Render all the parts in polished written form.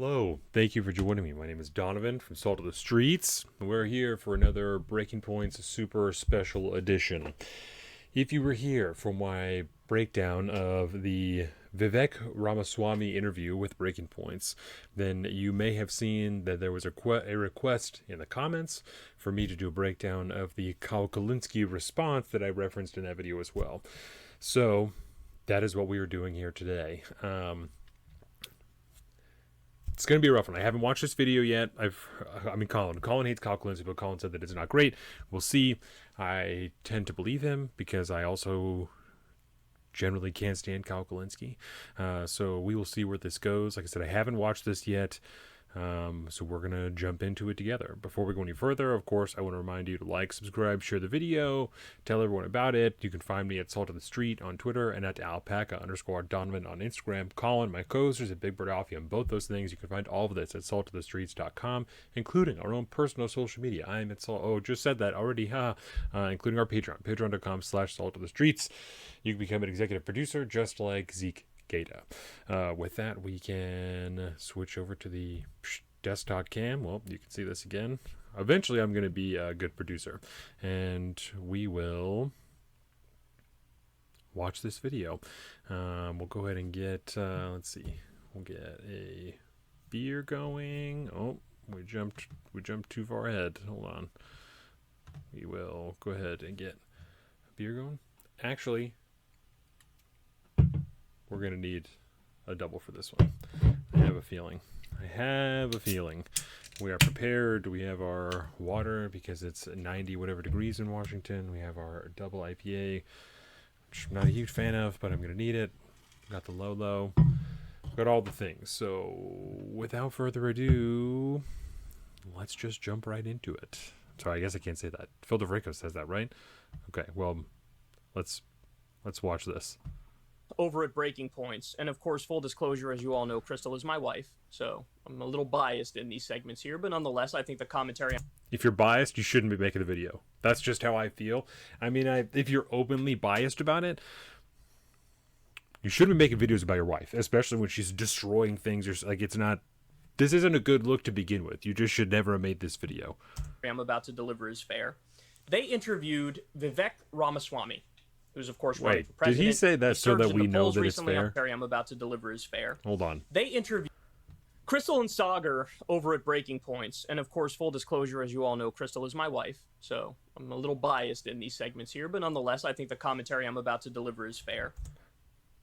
Hello, thank you for joining me. My name is Donavan from Salt of the Streets. We're here for another Breaking Points Super Special Edition. If you were here for my breakdown of the Vivek Ramaswamy interview with Breaking Points, then you may have seen that there was a request in the comments for me to do a breakdown of the Kyle Kulinski response that I referenced in that video as well. So that is what we are doing here today. It's going to be a rough one. I haven't watched this video yet. Colin hates Kyle Kulinski, but Colin said that it's not great. We'll see. I tend to believe him because I also generally can't stand Kyle Kulinski. So we will see where this goes. Like I said, I haven't watched this yet. So we're going to jump into it together. Before we go any further, of course, I want to remind you to like, subscribe, share the video, tell everyone about it. You can find me at Salt of the Street on Twitter and at alpaca_Donovan on Instagram. Colin, my co-hosters at Big Bird Alfie on both those things. You can find all of this at saltofthestreets.com, including our own personal social media. I am at just said that already, including our Patreon, patreon.com/saltofthestreets. You can become an executive producer just like Zeke. With that, we can switch over to the desktop cam. Well, you can see this again. Eventually, I'm going to be a good producer, and we will watch this video. We'll go ahead and get, let's see, we'll get a beer going. Oh, we jumped too far ahead. Hold on. We will go ahead and get a beer going. Actually, we're going to need a double for this one. I have a feeling. We are prepared. We have our water because it's 90 whatever degrees in Washington. We have our double IPA, which I'm not a huge fan of, but I'm going to need it. Got the low. Got all the things. So without further ado, let's just jump right into it. Sorry, I guess I can't say that. Phil DeVrico says that, right? Okay, well, let's watch this. Over at Breaking Points. And of course, full disclosure, as you all know, Crystal is my wife, so I'm a little biased in these segments here, but nonetheless, I think the commentary... If you're biased, you shouldn't be making the video. That's just how I feel. I mean, if you're openly biased about it, you shouldn't be making videos about your wife, especially when she's destroying things. This isn't a good look to begin with. You just should never have made this video. I'm about to deliver is fair. They interviewed Vivek Ramaswamy, who's of course running for president. Did he say that so that we know that it's fair? I'm about to deliver is fair. Hold on. They interviewed Crystal and Sagar over at Breaking Points, and of course, full disclosure, as you all know, Crystal is my wife, so I'm a little biased in these segments here, but nonetheless, I think the commentary I'm about to deliver is fair.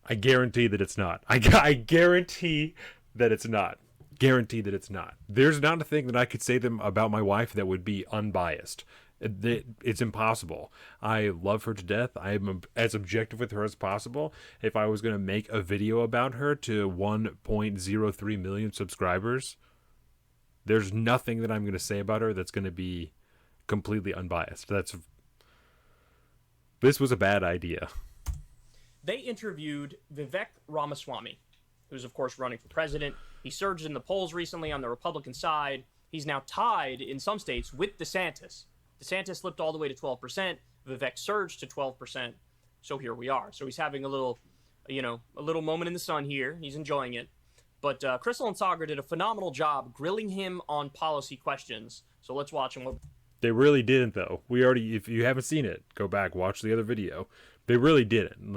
I guarantee that it's not. I guarantee that it's not. Guarantee that it's not. There's not a thing that I could say them about my wife that would be unbiased. It's impossible. I love her to death. I am as objective with her as possible. If I was going to make a video about her to 1.03 million subscribers, there's nothing that I'm going to say about her that's going to be completely unbiased. This was a bad idea. They interviewed Vivek Ramaswamy, who's of course running for president. He surged in the polls recently on the Republican side. He's now tied in some states with DeSantis. DeSantis slipped all the way to 12%. Vivek surged to 12%. So here we are. So he's having a little moment in the sun here. He's enjoying it. But Crystal and Sagar did a phenomenal job grilling him on policy questions. So let's watch him. They really didn't, though. If you haven't seen it, go back, watch the other video. They really didn't.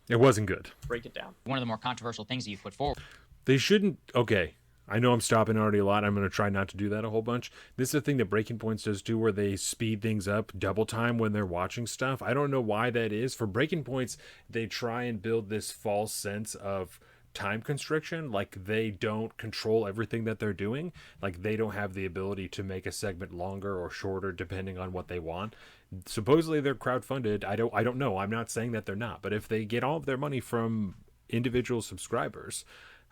It wasn't good. Break it down. One of the more controversial things that you've put forward. They shouldn't. Okay. I know I'm stopping already a lot. I'm going to try not to do that a whole bunch. This is a thing that Breaking Points does too, where they speed things up double time when they're watching stuff. I don't know why that is. For Breaking Points, they try and build this false sense of time constriction, like they don't control everything that they're doing, like they don't have the ability to make a segment longer or shorter depending on what they want. Supposedly they're crowdfunded. I don't know. I'm not saying that they're not, but if they get all of their money from individual subscribers,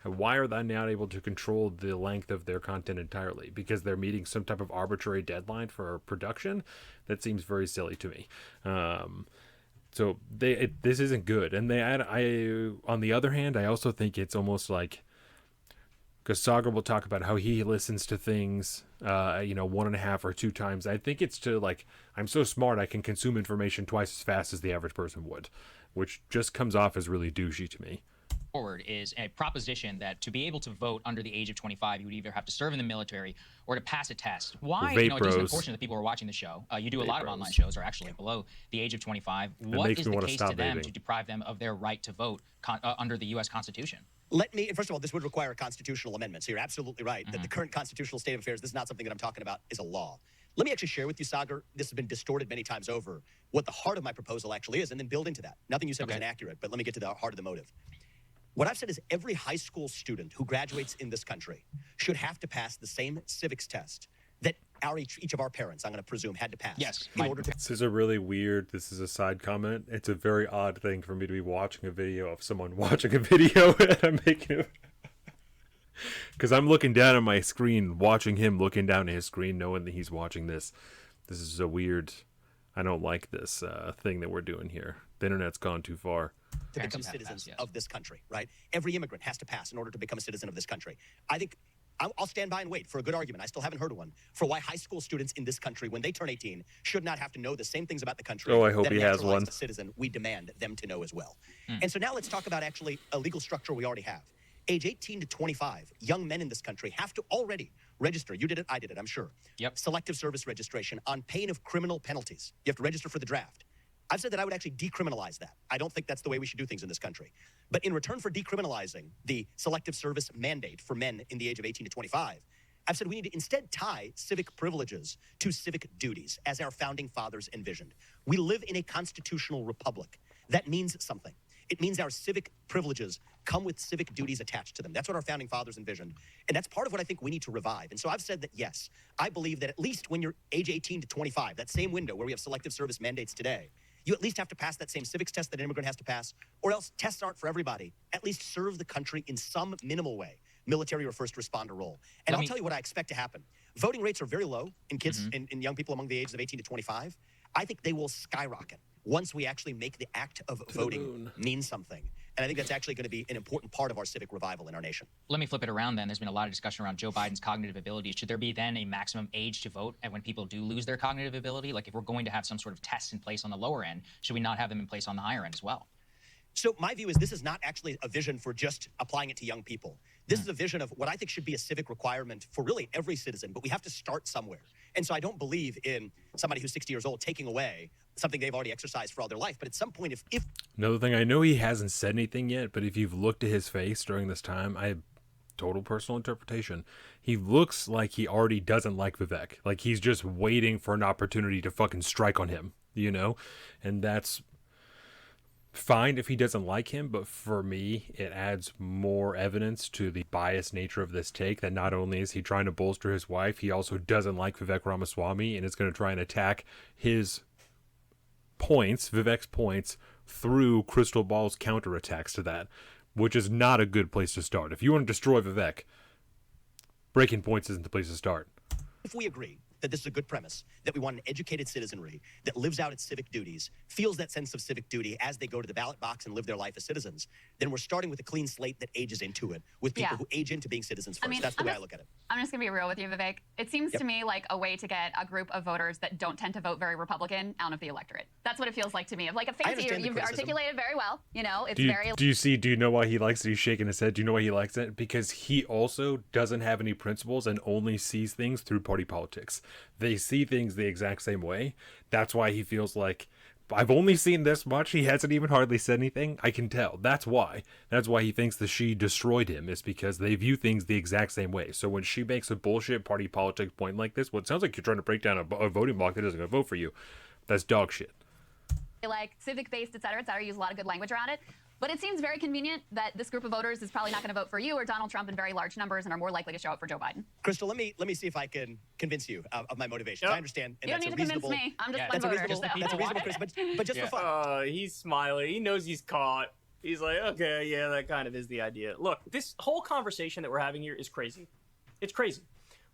why are they not able to control the length of their content entirely? Because they're meeting some type of arbitrary deadline for production? That seems very silly to me. So this isn't good. And on the other hand, I also think it's almost like, because Sagar will talk about how he listens to things, 1.5 or 2 times. I think it's to I'm so smart I can consume information twice as fast as the average person would, which just comes off as really douchey to me. forward is a proposition that to be able to vote under the age of 25, you would either have to serve in the military or to pass a test. Why? Vape You know, a decent bros. portion of the people who are watching the show, you do a Vape lot of bros. online shows are actually below the age of 25. What makes is me the wanna case stop to them vaping. to deprive them of their right to vote under the U.S. Constitution? First of all, this would require a constitutional amendment. So you're absolutely right that the current constitutional state of affairs, this is not something that I'm talking about, is a law. Let me actually share with you, Sagar, this has been distorted many times over, what the heart of my proposal actually is, and then build into that. Nothing you said was inaccurate, but let me get to the heart of the motive. What I've said is every high school student who graduates in this country should have to pass the same civics test that each of our parents, I'm going to presume, had to pass. Yes. In order to This is a side comment. It's a very odd thing for me to be watching a video of someone watching a video and I'm making it. Because I'm looking down at my screen, watching him looking down at his screen, knowing that he's watching this. This is a weird. I don't like this thing that we're doing here. The internet's gone too far. to become citizens of this country, right? Every immigrant has to pass in order to become a citizen of this country. I think I'll stand by and wait for a good argument. I still haven't heard of one for why high school students in this country, when they turn 18, should not have to know the same things about the country. Oh, I hope that he a has one. naturalized citizen we demand them to know as well. And so now let's talk about actually a legal structure we already have. Age 18 to 25, young men in this country have to already register. You did it, I did it, I'm sure. Yep. Selective service registration on pain of criminal penalties. You have to register for the draft. I've said that I would actually decriminalize that. I don't think that's the way we should do things in this country. But in return for decriminalizing the selective service mandate for men in the age of 18 to 25, I've said we need to instead tie civic privileges to civic duties, as our founding fathers envisioned. We live in a constitutional republic. That means something. It means our civic privileges come with civic duties attached to them. That's what our founding fathers envisioned. And that's part of what I think we need to revive. And so I've said that, yes, I believe that at least when you're age 18 to 25, that same window where we have selective service mandates today, you at least have to pass that same civics test that an immigrant has to pass, or else tests aren't for everybody. At least serve the country in some minimal way, military or first responder role. And I'll tell you what I expect to happen. Voting rates are very low in kids, in young people among the ages of 18 to 25. I think they will skyrocket once we actually make the act of voting mean something. And I think that's actually going to be an important part of our civic revival in our nation. Let me flip it around then. There's been a lot of discussion around Joe Biden's cognitive abilities. Should there be then a maximum age to vote and when people do lose their cognitive ability? Like if we're going to have some sort of test in place on the lower end, should we not have them in place on the higher end as well? So my view is this is not actually a vision for just applying it to young people. This is a vision of what I think should be a civic requirement for really every citizen, but we have to start somewhere. And so I don't believe in somebody who's 60 years old taking away something they've already exercised for all their life. But at some point, if Another thing, I know he hasn't said anything yet, but if you've looked at his face during this time, total personal interpretation, he looks like he already doesn't like Vivek. Like he's just waiting for an opportunity to fucking strike on him, you know? And that's fine if he doesn't like him, but for me, it adds more evidence to the biased nature of this take that not only is he trying to bolster his wife, he also doesn't like Vivek Ramaswamy and is going to try and attack his points, Vivek's points, through Crystal Ball's counterattacks to that, which is not a good place to start. If you want to destroy Vivek, Breaking Points isn't the place to start. if we agree that this is a good premise, that we want an educated citizenry that lives out its civic duties, feels that sense of civic duty as they go to the ballot box and live their life as citizens, then we're starting with a clean slate that ages into it, with people who age into being citizens first. That's the way I look at it. I'm just going to be real with you, Vivek. It seems to me like a way to get a group of voters that don't tend to vote very Republican out of the electorate. That's what it feels like to me. Of like a fancy, you've articulated very well. You know, it's very. Do you know why he likes it? He's shaking his head. Do you know why he likes it? Because he also doesn't have any principles and only sees things through party politics. They see things the exact same way. That's why he feels like, I've only seen this much. He hasn't even hardly said anything. I can tell. That's why. That's why he thinks that she destroyed him, is because they view things the exact same way. So when she makes a bullshit party politics point like this, well, it sounds like you're trying to break down a voting bloc that isn't going to vote for you. That's dog shit. Like civic-based, et cetera, use a lot of good language around it. But it seems very convenient that this group of voters is probably not going to vote for you or Donald Trump in very large numbers and are more likely to show up for Joe Biden. Crystal, let me see if I can convince you of my motivations. I understand. And You don't need to convince me. I'm just one voter. That's a reasonable, Chris, but just for fun. He's smiling. He knows he's caught. He's like, okay, yeah, that kind of is the idea. Look, this whole conversation that we're having here is crazy. It's crazy.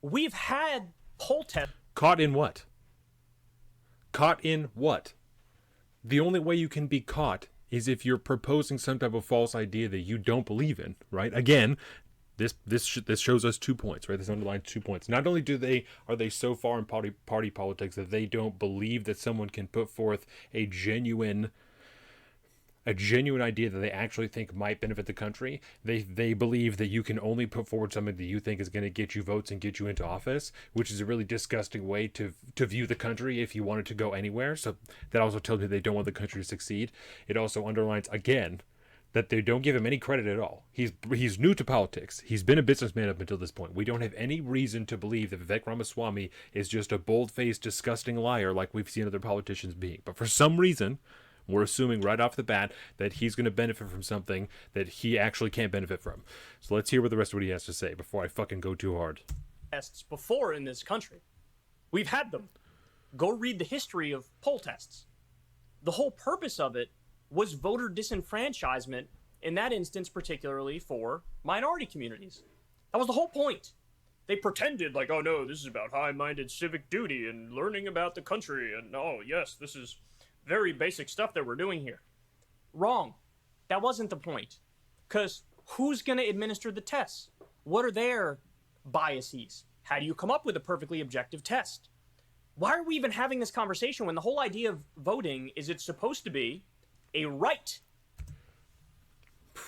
We've had poll tests. Caught in what? Caught in what? The only way you can be caught is if you're proposing some type of false idea that you don't believe in, right? Again, this shows us 2 points, right? This underlines 2 points. Not only are they so far in party politics that they don't believe that someone can put forth a genuine a genuine idea that they actually think might benefit the country. They believe that you can only put forward something that you think is going to get you votes and get you into office, which is a really disgusting way to view the country if you wanted to go anywhere. So that also tells me they don't want the country to succeed. It also underlines, again, that they don't give him any credit at all. He's new to politics. He's been a businessman up until this point. We don't have any reason to believe that Vivek Ramaswamy is just a bold-faced, disgusting liar like we've seen other politicians being. But for some reason, we're assuming right off the bat that he's going to benefit from something that he actually can't benefit from. So let's hear what the rest of what he has to say before I fucking go too hard. Tests before in this country. We've had them. Go read the history of poll tests. The whole purpose of it was voter disenfranchisement, in that instance particularly for minority communities. That was the whole point. They pretended like, oh no, this is about high-minded civic duty and learning about the country, and oh yes, this is very basic stuff that we're doing here. Wrong. That wasn't the point. Because who's going to administer the tests? What are their biases? How do you come up with a perfectly objective test? Why are we even having this conversation when the whole idea of voting is it's supposed to be a right?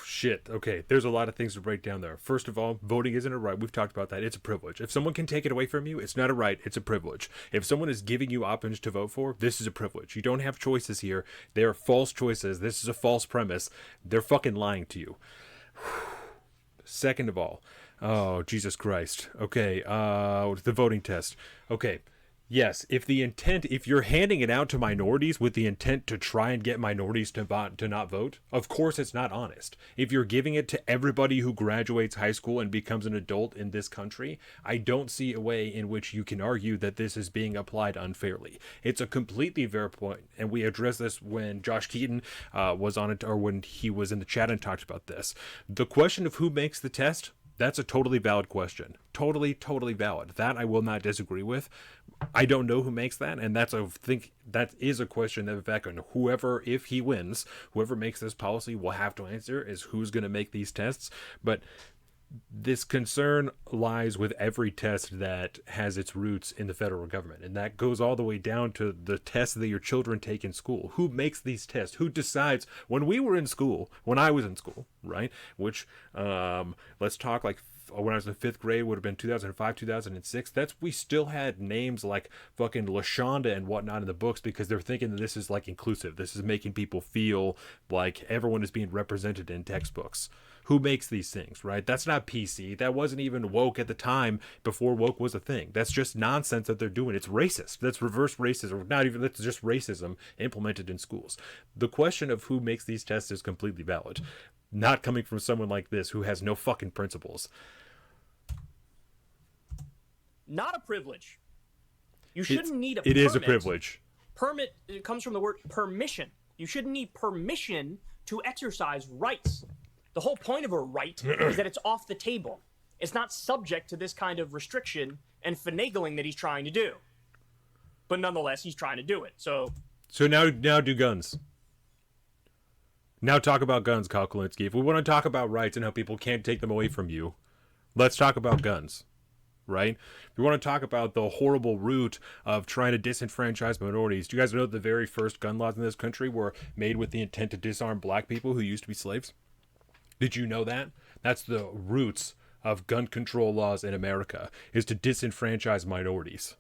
Shit. Okay, there's a lot of things to break down there. First of all, voting isn't a right. We've talked about that. It's a privilege. If someone can take it away from you, it's not a right. It's a privilege. If someone is giving you options to vote for, this is a privilege. You don't have choices here. They are false choices. This is a false premise. They're fucking lying to you. Second of all, oh, Jesus Christ. Okay, the voting test. Okay. Yes, if you're handing it out to minorities with the intent to try and get minorities to not vote, of course it's not honest. If you're giving it to everybody who graduates high school and becomes an adult in this country, I don't see a way in which you can argue that this is being applied unfairly. It's a completely fair point, and we addressed this when Josh Keaton was on it, or when he was in the chat and talked about this. The question of who makes the test, that's a totally valid question. Totally valid. That I will not disagree with. I don't know who makes that, and that is a question that Vivek, and whoever, if he wins, whoever makes this policy will have to answer, is who's going to make these tests. But this concern lies with every test that has its roots in the federal government, and that goes all the way down to the tests that your children take in school. Who makes these tests? Who decides? When I was in school, right? Which, let's talk like when I was in fifth grade, would have been 2005, 2006. We still had names like fucking LaShonda and whatnot in the books because they're thinking that this is like inclusive. This is making people feel like everyone is being represented in textbooks. Who makes these things, right? That's not PC. That wasn't even woke at the time before woke was a thing. That's just nonsense that they're doing. It's racist. That's reverse racism. Not even, that's just racism implemented in schools. The question of who makes these tests is completely valid. Not coming from someone like this who has no fucking principles. Not a privilege. You shouldn't need a permit. It is a privilege. Permit, it comes from the word permission. You shouldn't need permission to exercise rights. The whole point of a right is that it's off the table. It's not subject to this kind of restriction and finagling that he's trying to do. But nonetheless, he's trying to do it. So now do guns. Now talk about guns, Kyle Kulinski. If we want to talk about rights and how people can't take them away from you, let's talk about guns. Right? If we want to talk about the horrible root of trying to disenfranchise minorities, do you guys know that the very first gun laws in this country were made with the intent to disarm black people who used to be slaves? Did you know that? That's the roots of gun control laws in America, is to disenfranchise minorities.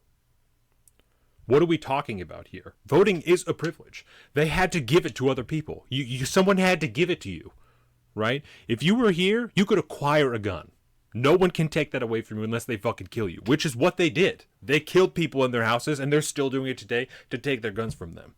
What are we talking about here? Voting is a privilege. They had to give it to other people. Someone had to give it to you, right? If you were here, you could acquire a gun. No one can take that away from you unless they fucking kill you, which is what they did. They killed people in their houses, and they're still doing it today to take their guns from them.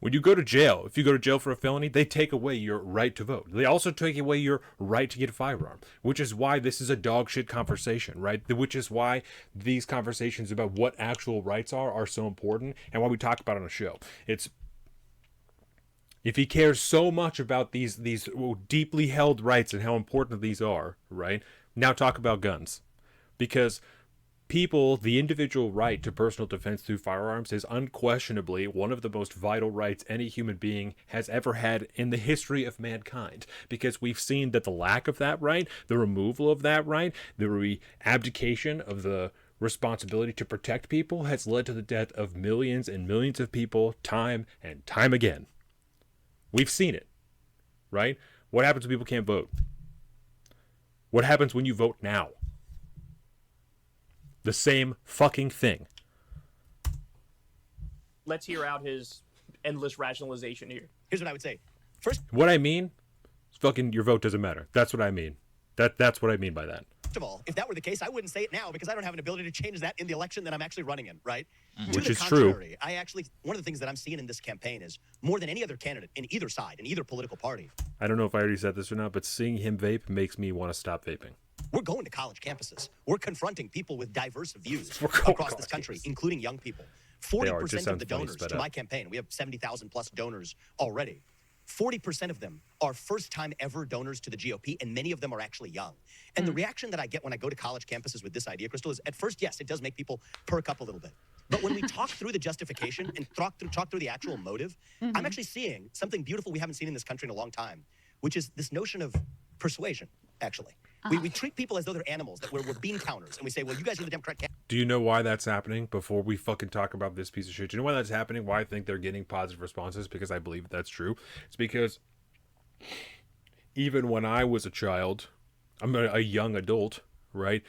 When you go to jail, if you go to jail for a felony, they take away your right to vote. They also take away your right to get a firearm, which is why this is a dog shit conversation, right? Which is why these conversations about what actual rights are so important, and why we talk about it on a show. It's, if he cares so much about these deeply held rights and how important these are, right? Now talk about guns. Because people, the individual right to personal defense through firearms is unquestionably one of the most vital rights any human being has ever had in the history of mankind. Because we've seen that the lack of that right, the removal of that right, the abdication of the responsibility to protect people has led to the death of millions and millions of people time and time again. We've seen it, right? What happens when people can't vote? What happens when you vote now? The same fucking thing. Let's hear out his endless rationalization here. Here's what I would say. First What I mean, fucking your vote doesn't matter. That's what I mean. That's what I mean by that. of all, if that were the case, I wouldn't say it now because I don't have an ability to change that in the election that I'm actually running in, right? Which To is the true. contrary, one of the things that I'm seeing in this campaign is more than any other candidate in either side, in either political party, I don't know if I already said this or not, but seeing him vape makes me want to stop vaping. we're going to college campuses. We're confronting people with diverse views We're going across to this college country, campuses. including young people. They are. It 40% just of the sounds funny, donors sped to up. my campaign, we have 70,000 plus donors already. 40% of them are first-time ever donors to the GOP, and many of them are actually young. And the reaction that I get when I go to college campuses with this idea, Crystal, is at first, yes, it does make people perk up a little bit. But when we talk through the justification and talk through the actual motive, I'm actually seeing something beautiful we haven't seen in this country in a long time, which is this notion of persuasion, actually. We treat people as though they're animals, that we're bean counters, and we say, well, you guys are the Democrat candidate. Do you know why that's happening? Before we fucking talk about this piece of shit, do you know why that's happening? Why I think they're getting positive responses? Because I believe that's true. It's because even when I was a child, I'm a young adult, right?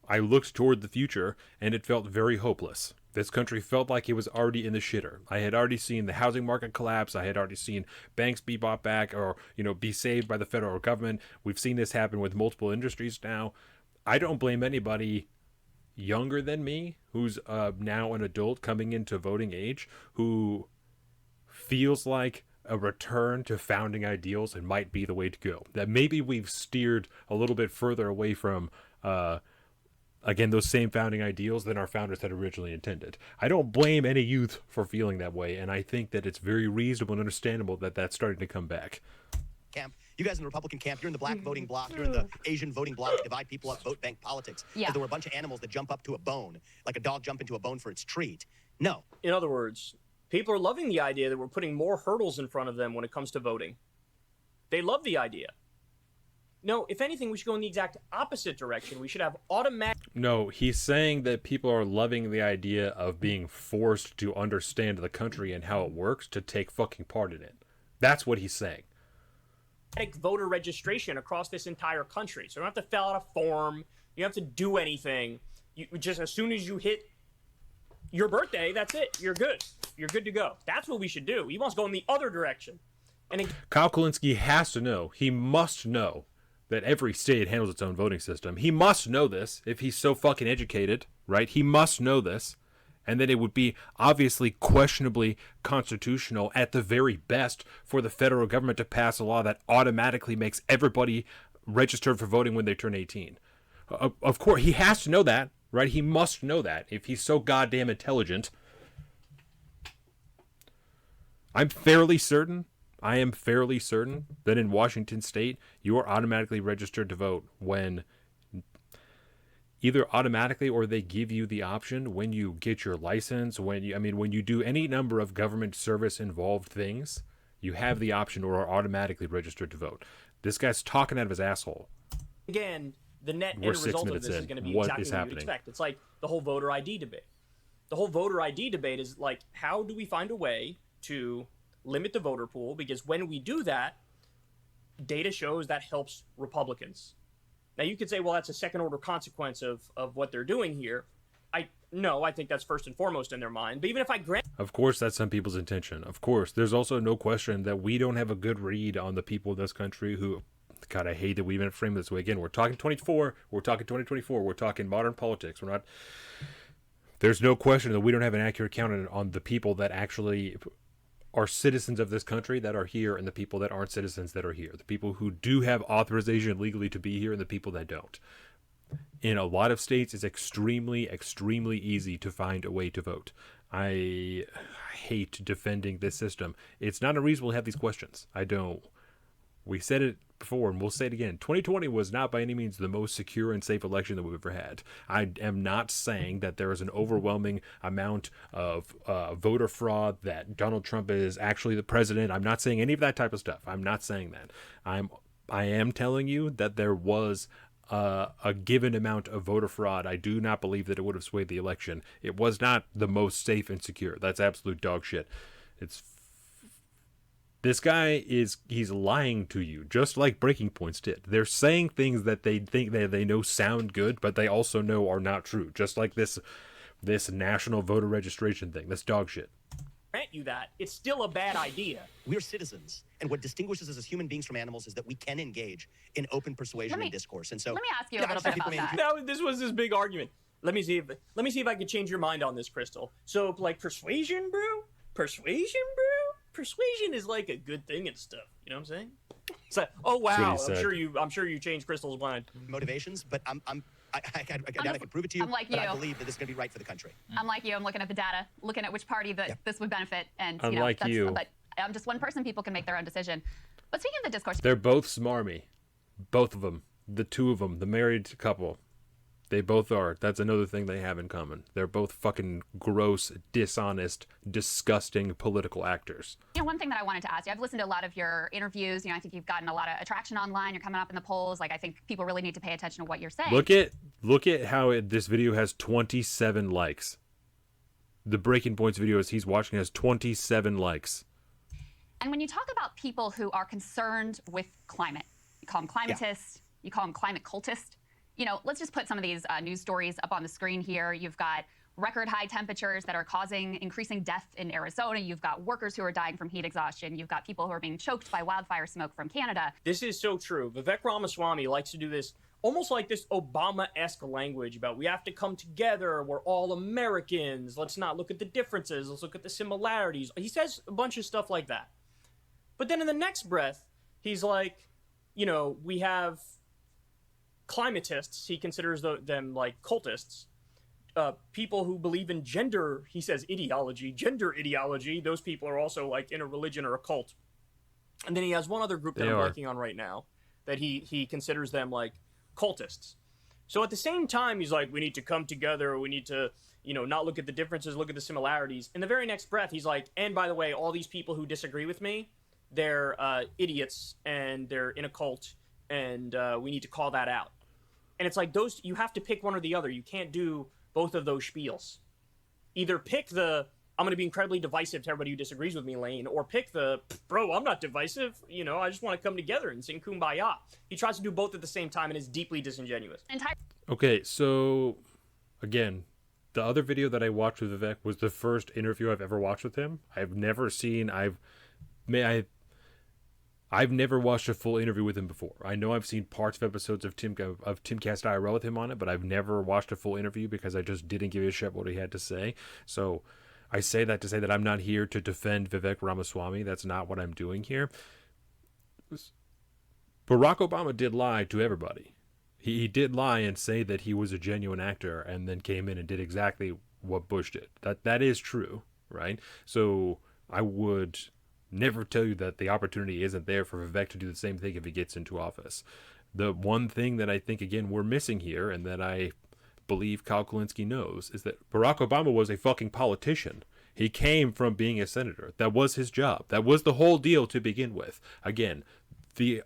I looked toward the future and it felt very hopeless. This country felt like it was already in the shitter. I had already seen the housing market collapse. I had already seen banks be bought back or, be saved by the federal government. We've seen this happen with multiple industries now. I don't blame anybody younger than me who's now an adult coming into voting age who feels like a return to founding ideals and might be the way to go. That maybe we've steered a little bit further away from again, those same founding ideals than our founders had originally intended. I don't blame any youth for feeling that way, and I think that it's very reasonable and understandable that that's starting to come back. Camp. You guys in the Republican camp, you're in the black voting bloc, you're in the Asian voting bloc, divide people up, vote bank politics. Yeah. And there were a bunch of animals that jump up to a bone, like a dog jump into a bone for its treat. No. In other words, people are loving the idea that we're putting more hurdles in front of them when it comes to voting. They love the idea. No, if anything, we should go in the exact opposite direction. We should have automatic... No, he's saying that people are loving the idea of being forced to understand the country and how it works to take fucking part in it. That's what he's saying. voter registration across this entire country. So you don't have to fill out a form. You don't have to do anything. You just, as soon as you hit your birthday, that's it. You're good. You're good to go. That's what we should do. He wants to go in the other direction. And Kyle Kulinski has to know. He must know that every state handles its own voting system. He must know this if he's so fucking educated, right? He must know this. And then it would be obviously questionably constitutional at the very best for the federal government to pass a law that automatically makes everybody registered for voting when they turn 18. Of course, he has to know that, right? He must know that if he's so goddamn intelligent. I am fairly certain that in Washington state, you are automatically registered to vote when either automatically or they give you the option when you get your license, when you do any number of government service involved things, you have the option or are automatically registered to vote. This guy's talking out of his asshole. again, the net end We're 6 result of minutes this is in. going to be What exactly is what you happening? expect. It's like the whole voter ID debate. The whole voter ID debate is like, how do we find a way to limit the voter pool? Because when we do that, data shows that helps Republicans. Now, you could say, well, that's a second-order consequence of what they're doing here. I think that's first and foremost in their mind. But even if I grant... Of course, that's some people's intention. Of course, there's also no question that we don't have a good read on the people in this country who... God, I hate that we even frame it this way. Again, we're talking 24, we're talking 2024, we're talking modern politics. We're not... There's no question that we don't have an accurate count on the people that actually are citizens of this country that are here and the people that aren't citizens that are here. The people who do have authorization legally to be here and the people that don't. In a lot of states, it's extremely, extremely easy to find a way to vote. I hate defending this system. It's not unreasonable to have these questions. I don't. We said it before, and we'll say it again. 2020 was not by any means the most secure and safe election that we've ever had. I am not saying that there is an overwhelming amount of voter fraud, that Donald Trump is actually the president. I'm not saying any of that type of stuff. I'm not saying that. I am telling you that there was a given amount of voter fraud. I do not believe that it would have swayed the election. It was not the most safe and secure. That's absolute dog shit. It's This guy he's lying to you, just like Breaking Points did. They're saying things that they think that they know sound good, but they also know are not true. Just like this national voter registration thing. That's dog shit. Grant you that, it's still a bad idea. We're citizens, and what distinguishes us as human beings from animals is that we can engage in open persuasion and discourse. And so, let me ask you a little bit about that. Now, this was his big argument. Let me see if I can change your mind on this, Crystal. So, like, persuasion, bro? Persuasion is like a good thing and stuff. You know what I'm saying? It's like, oh wow, I'm sure you changed Crystal's mind. Motivations, but I can prove it to you. I'm like but you. I believe that this is going to be right for the country. I'm like you. I'm looking at the data, looking at which party this would benefit, and Unlike you. But I'm just one person. People can make their own decision. But speaking of the discourse, They're both smarmy, both of them, the two of them, the married couple. They both are. That's another thing they have in common. They're both fucking gross, dishonest, disgusting political actors. one thing that I wanted to ask you, I've listened to a lot of your interviews. I think you've gotten a lot of attraction online. You're coming up in the polls. Like, I think people really need to pay attention to what you're saying. Look at how this video has 27 likes. The Breaking Points video he's watching has 27 likes. And when you talk about people who are concerned with climate, you call them climatists, you call them climate cultists. Let's just put some of these news stories up on the screen here. You've got record high temperatures that are causing increasing death in Arizona. You've got workers who are dying from heat exhaustion. You've got people who are being choked by wildfire smoke from Canada. This is so true. Vivek Ramaswamy likes to do this almost like this Obama-esque language about we have to come together. We're all Americans. Let's not look at the differences. Let's look at the similarities. He says a bunch of stuff like that. But then in the next breath, he's like, we have climatists. He considers them like cultists. People who believe in gender, he says gender ideology. Those people are also like in a religion or a cult. And then he has one other group that I'm working on right now that he considers them like cultists. So at the same time, he's like, we need to come together. We need to, not look at the differences, look at the similarities. In the very next breath, he's like, and by the way, all these people who disagree with me, they're idiots and they're in a cult, and we need to call that out. And it's like you have to pick one or the other. You can't do both of those spiels. Either pick the, I'm going to be incredibly divisive to everybody who disagrees with me lane, or pick the, bro, I'm not divisive. I just want to come together and sing Kumbaya. He tries to do both at the same time and is deeply disingenuous. Okay, so again, the other video that I watched with Vivek was the first interview I've ever watched with him. I've never watched a full interview with him before. I know I've seen parts of episodes of Timcast IRL with him on it, but I've never watched a full interview because I just didn't give a shit what he had to say. So I say that to say that I'm not here to defend Vivek Ramaswamy. That's not what I'm doing here. Barack Obama did lie to everybody. He did lie and say that he was a genuine actor and then came in and did exactly what Bush did. That is true, right? So I would never tell you that the opportunity isn't there for Vivek to do the same thing if he gets into office. The one thing that I think, again, we're missing here, and that I believe Kyle Kulinski knows, is that Barack Obama was a fucking politician. He came from being a senator. That was his job. That was the whole deal to begin with. Again, the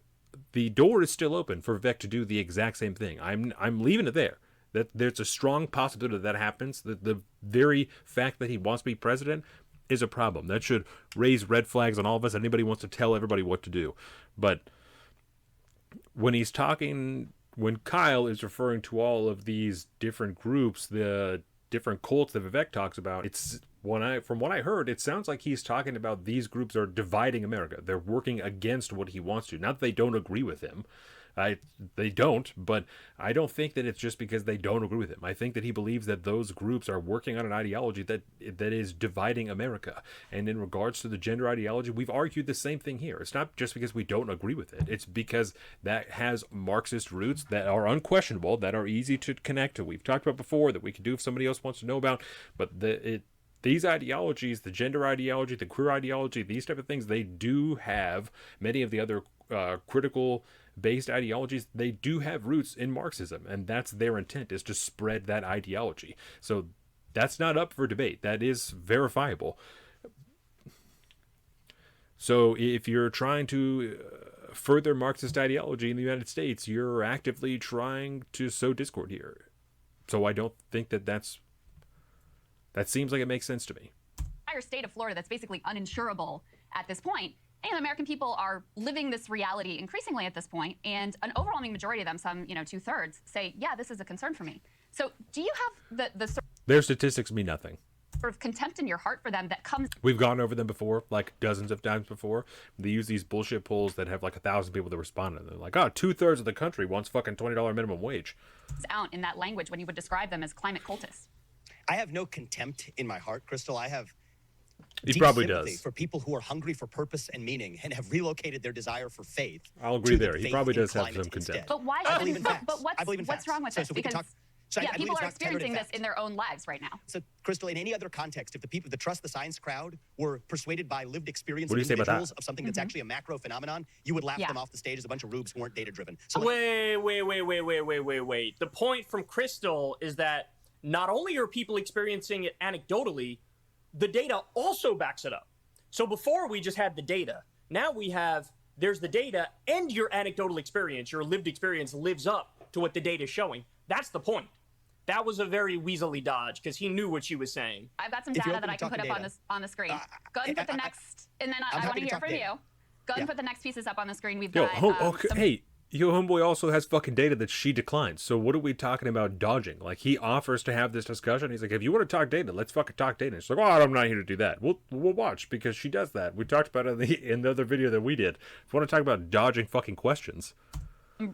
door is still open for Vivek to do the exact same thing. I'm leaving it there. That there's a strong possibility that happens. The very fact that he wants to be president is a problem. That should raise red flags on all of us. Anybody wants to tell everybody what to do. But when Kyle is referring to all of these different groups, the different cults that Vivek talks about, from what I heard, it sounds like he's talking about these groups are dividing America. They're working against what he wants to. Not that they don't agree with him. They don't, but I don't think that it's just because they don't agree with him. I think that he believes that those groups are working on an ideology that is dividing America. And in regards to the gender ideology, we've argued the same thing here. It's not just because we don't agree with it. It's because that has Marxist roots that are unquestionable, that are easy to connect to. We've talked about before that we could do if somebody else wants to know about, but these ideologies, the gender ideology, the queer ideology, these type of things, they do have many of the other critical based ideologies. They do have roots in Marxism, and that's their intent, is to spread that ideology. So that's not up for debate. That is verifiable. So if you're trying to further Marxist ideology in the United States, you're actively trying to sow discord here. So I don't think that seems like it makes sense to me. Entire state of Florida that's basically uninsurable at this point. And American people are living this reality increasingly at this point, and an overwhelming majority of them, some 2/3, say, yeah, this is a concern for me. So do you have the sort Their statistics mean nothing. of contempt in your heart for them that comes We've gone over them before, like dozens of times before. They use these bullshit polls that have like 1,000 people that respond, and they're like, oh, 2/3 of the country wants fucking $20 minimum wage. out in that language when you would describe them as climate cultists? I have no contempt in my heart, Crystal. I have He deep probably sympathy does. for people who are hungry for purpose and meaning and have relocated their desire for faith. I'll agree to the there. He faith probably in does have climate some contempt. instead. But why I shouldn't believe in facts. but I believe in what's facts. wrong with So this? we can Because talk- so I yeah, believe people it's are not tethered in experiencing this facts. in their own lives right now. So, Crystal, in any other context, if the trust the science crowd were persuaded by lived experience What do of you say about that? individuals of something that's actually a macro phenomenon, you would laugh Yeah. them off the stage as a bunch of rubes who weren't data driven. So Wait. The point from Crystal is that not only are people experiencing it anecdotally, the data also backs it up. So before we just had the data. Now there's the data and your anecdotal experience, your lived experience lives up to what the data is showing. That's the point. That was a very weaselly dodge because he knew what she was saying. I've got some If you're data open that I to can put up talking on the screen. Go ahead and put the next, and then I'm I want happy to to hear talk from data. you. Go ahead and Yeah. put the next pieces up on the screen. We've Yo, got some- hey, your homeboy also has fucking data that she declines. So what are we talking about dodging? Like, he offers to have this discussion. He's like, if you want to talk data, let's fucking talk data. And she's like, oh, I'm not here to do that. We'll watch because she does that. We talked about it in the other video that we did. If you want to talk about dodging fucking questions.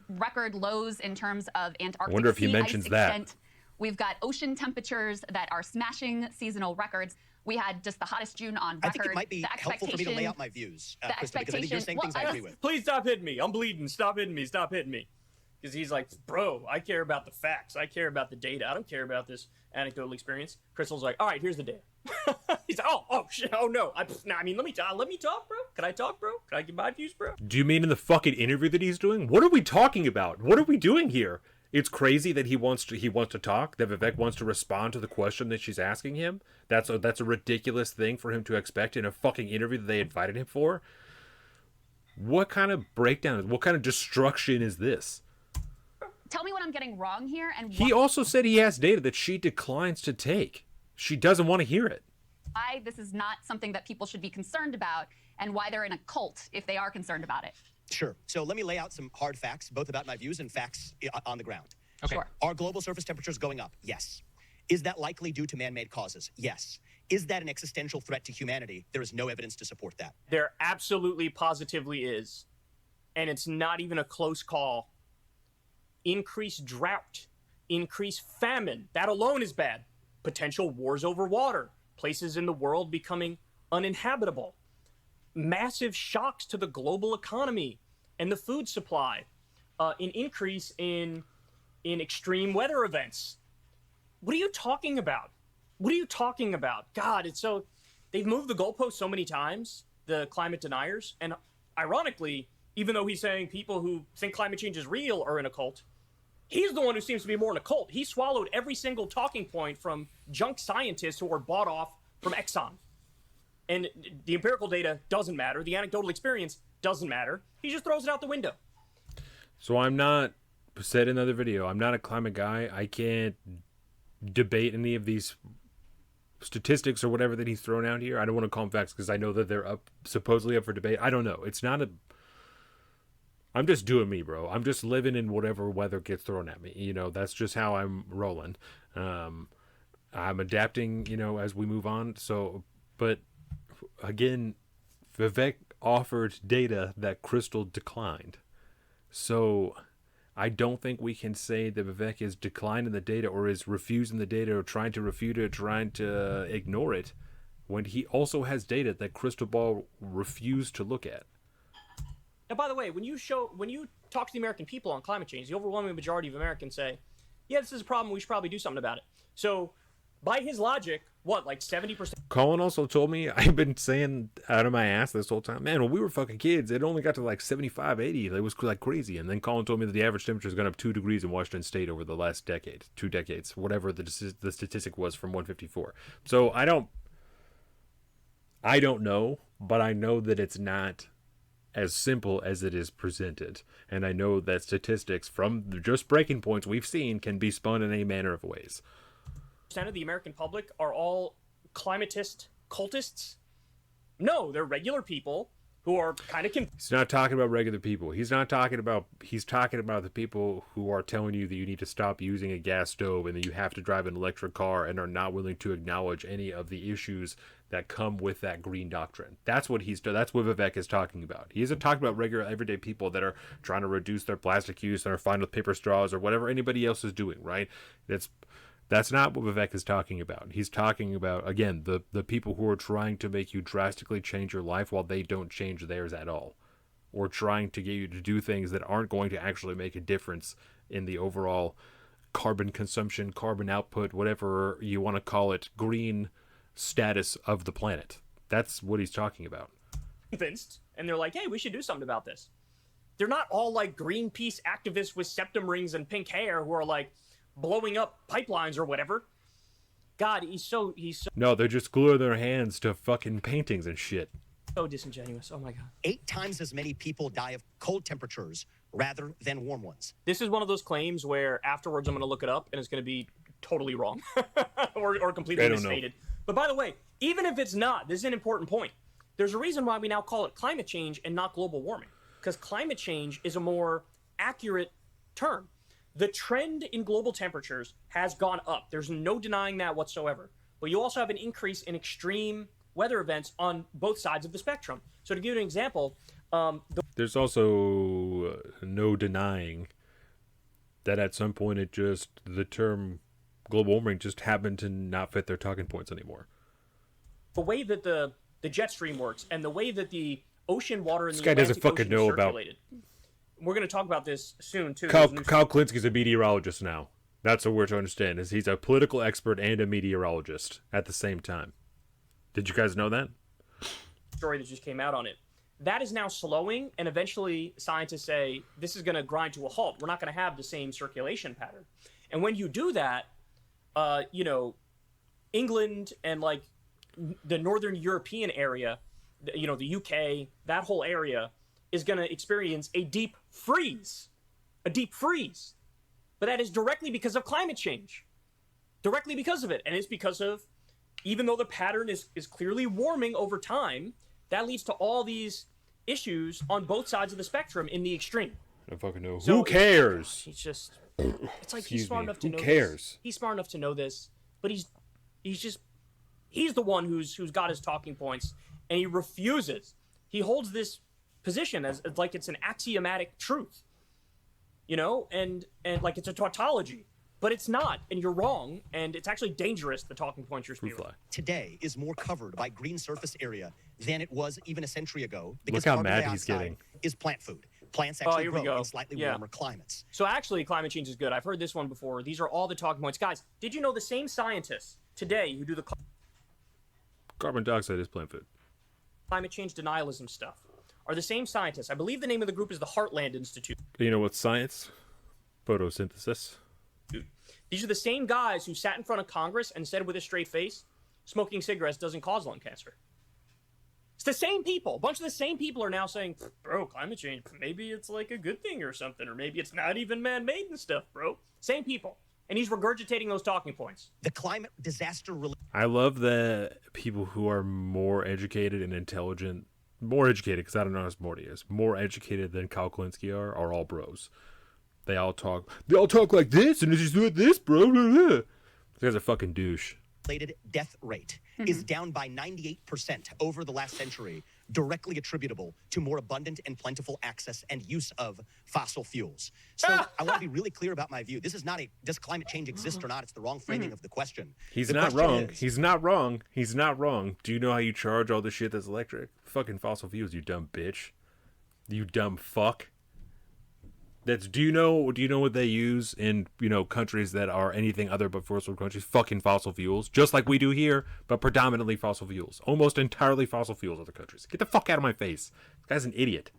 record lows in terms of Antarctic wonder if he sea mentions ice that. extent. We've got ocean temperatures that are smashing seasonal records. We had just the hottest June on record. I think it might be The helpful for me to lay out my views, Crystal, because I think you're saying things I agree with. Please stop hitting me. I'm bleeding. Stop hitting me. Because he's like, bro, I care about the facts. I care about the data. I don't care about this anecdotal experience. Crystal's like, all right, here's the data. He's like, oh shit, oh no. I mean, let me talk, bro. Can I talk, bro? Can I give my views, bro? Do you mean in the fucking interview that he's doing? What are we talking about? What are we doing here? It's crazy that he wants to talk, that Vivek wants to respond to the question that she's asking him. That's a ridiculous thing for him to expect in a fucking interview that they invited him for. What kind of breakdown, what kind of destruction is this? Tell me what I'm getting wrong here, and He also said he has data that she declines to take. She doesn't want to hear it. why this is not something that people should be concerned about, and why they're in a cult if they are concerned about it. Sure. So let me lay out some hard facts, both about my views and facts on the ground. Okay. Sure. Are global surface temperatures going up? Yes. Is that likely due to man-made causes? Yes. Is that an existential threat to humanity? There is no evidence to support that. There absolutely positively is. And it's not even a close call. Increased drought, increased famine. That alone is bad. Potential wars over water, places in the world becoming uninhabitable. Massive shocks to the global economy and the food supply. An increase in extreme weather events. What are you talking about? What are you talking about? God, it's so... They've moved the goalpost so many times, the climate deniers. And ironically, even though he's saying people who think climate change is real are in a cult, he's the one who seems to be more in a cult. He swallowed every single talking point from junk scientists who are bought off from Exxon. And the empirical data doesn't matter. The anecdotal experience doesn't matter. He just throws it out the window. So I'm not, said in another video, I'm not a climate guy. I can't debate any of these statistics or whatever that he's thrown out here. I don't want to call them facts because I know that they're supposedly up for debate. I don't know. It's not a... I'm just doing me, bro. I'm just living in whatever weather gets thrown at me. You know, that's just how I'm rolling. I'm adapting, you know, as we move on. So, but again, Vivek offered data that Crystal declined. So I don't think we can say that Vivek is declining the data or is refusing the data or trying to refute it, trying to ignore it, when he also has data that Crystal Ball refused to look at. And by the way, when you talk to the American people on climate change, the overwhelming majority of Americans say, yeah, this is a problem, we should probably do something about it. So by his logic, what, like 70%? Colin also told me, I've been saying out of my ass this whole time, man, when we were fucking kids, it only got to like 75, 80. It was like crazy. And then Colin told me that the average temperature has gone up 2 degrees in Washington State over the last decade, 2 decades, whatever the statistic was from 154. So I don't know, but I know that it's not as simple as it is presented. And I know that statistics from just breaking points we've seen can be spun in any manner of ways. Of the American public are all climatist cultists? No, they're regular people who who are kind of confused. He's not talking about regular people. He's talking about the people who are telling you that you need to stop using a gas stove and that you have to drive an electric car and are not willing to acknowledge any of the issues that come with that green doctrine. That's what Vivek is talking about. He isn't talking about regular everyday people that are trying to reduce their plastic use and are fine with paper straws or whatever anybody else is doing, right? That's not what Vivek is talking about. He's talking about, again, the people who are trying to make you drastically change your life while they don't change theirs at all. Or trying to get you to do things that aren't going to actually make a difference in the overall carbon consumption, carbon output, whatever you want to call it, green status of the planet. That's what he's talking about. Convinced, and they're like, hey, we should do something about this. They're not all like Greenpeace activists with septum rings and pink hair who are like blowing up pipelines or whatever. God, he's so No, they're just gluing their hands to fucking paintings and shit. So disingenuous. Oh my God. 8 times as many people die of cold temperatures rather than warm ones. This is one of those claims where afterwards I'm going to look it up and it's going to be totally wrong or completely misstated. But by the way, even if it's not, this is an important point. There's a reason why we now call it climate change and not global warming, because climate change is a more accurate term. The trend in global temperatures has gone up. There's no denying that whatsoever. But you also have an increase in extreme weather events on both sides of the spectrum. So to give you an example, there's also no denying that at some point the term global warming just happened to not fit their talking points anymore. The way that the jet stream works and the way that the ocean water in this the guy Atlantic doesn't fucking Ocean know is about. circulated. We're going to talk about this soon too. Kyle Kulinski's a meteorologist now. That's what we're to understand. Is he's a political expert and a meteorologist at the same time. Did you guys know that? Story that just came out on it. That is now slowing, and eventually scientists say this is going to grind to a halt. We're not going to have the same circulation pattern. And when you do that, England and like the Northern European area, the UK, that whole area is going to experience a deep freeze. A deep freeze. But that is directly because of climate change. Directly because of it. And it's because of, even though the pattern is clearly warming over time, that leads to all these issues on both sides of the spectrum in the extreme. I don't fucking know. So Who cares? He's just, it's like he's smart enough to know Who cares? this. He's smart enough to know this, but he's the one who's got his talking points, and he refuses. He holds this position as like it's an axiomatic truth, and like it's a tautology, but it's not, and you're wrong, and it's actually dangerous, the talking points you're spewing. Today is more covered by green surface area than it was even a century ago, because Look how carbon mad dioxide he's getting. is plant food. Plants actually here we grow go. in slightly Yeah. warmer climates. So actually, climate change is good. I've heard this one before. These are all the talking points. Guys, did you know the same scientists today who do the Carbon dioxide is plant food. climate change denialism stuff are the same scientists? I believe the name of the group is the Heartland Institute. You know what's science? Photosynthesis. These are the same guys who sat in front of Congress and said with a straight face, smoking cigarettes doesn't cause lung cancer. It's the same people. A bunch of the same people are now saying, bro, climate change, maybe it's like a good thing or something, or maybe it's not even man-made and stuff, bro. Same people. And he's regurgitating those talking points. The climate disaster relief. I love that people who are more educated and intelligent, more educated, because I don't know as Morty is, more educated than Kyle Kulinski are all bros. They all talk like this, and it's just doing this, bro. This guy's a fucking douche. Death rate is down by 98% over the last century, directly attributable to more abundant and plentiful access and use of fossil fuels. So I want to be really clear about my view. This is not does climate change exist or not? It's the wrong framing of the question. He's not wrong. He's not wrong. He's not wrong. Do you know how you charge all the shit that's electric? Fucking fossil fuels, you dumb bitch. You dumb fuck. Do you know what they use in countries that are anything other but first world countries? Fucking fossil fuels, just like we do here, but predominantly fossil fuels, almost entirely fossil fuels. Other countries, get the fuck out of my face. This guy's an idiot.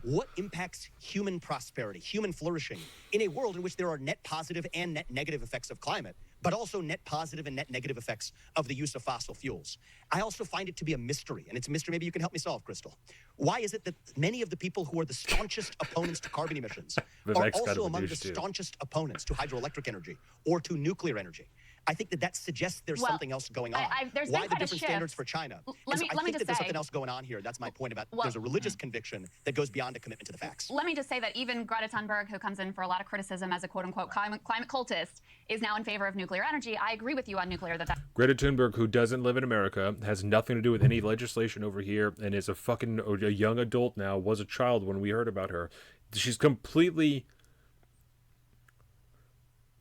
What impacts human prosperity, human flourishing, in a world in which there are net positive and net negative effects of climate, but also net positive and net negative effects of the use of fossil fuels? I also find it to be a mystery, and it's a mystery maybe you can help me solve, Crystal. Why is it that many of the people who are the staunchest opponents to carbon emissions are Vivek's also among the too. staunchest opponents to hydroelectric energy or to nuclear energy? I think that suggests there's something else going on. There's Why been the quite a different shift. standards for China? Let And me I just think that there's say- something else going on here. That's my point about there's a religious conviction that goes beyond a commitment to the facts. Let me just say that even Greta Thunberg, who comes in for a lot of criticism as a quote-unquote climate cultist, is now in favor of nuclear energy. I agree with you on nuclear. Greta Thunberg, who doesn't live in America, has nothing to do with any legislation over here, and is a young adult now, was a child when we heard about her. She's completely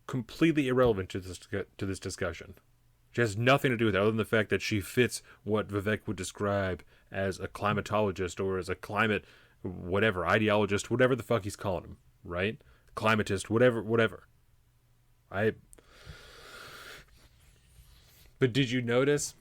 irrelevant to this discussion. She has nothing to do with it other than the fact that she fits what Vivek would describe as a climatologist or as a climate whatever, ideologist, whatever the fuck he's calling him, right? Climatist, whatever. But did you notice,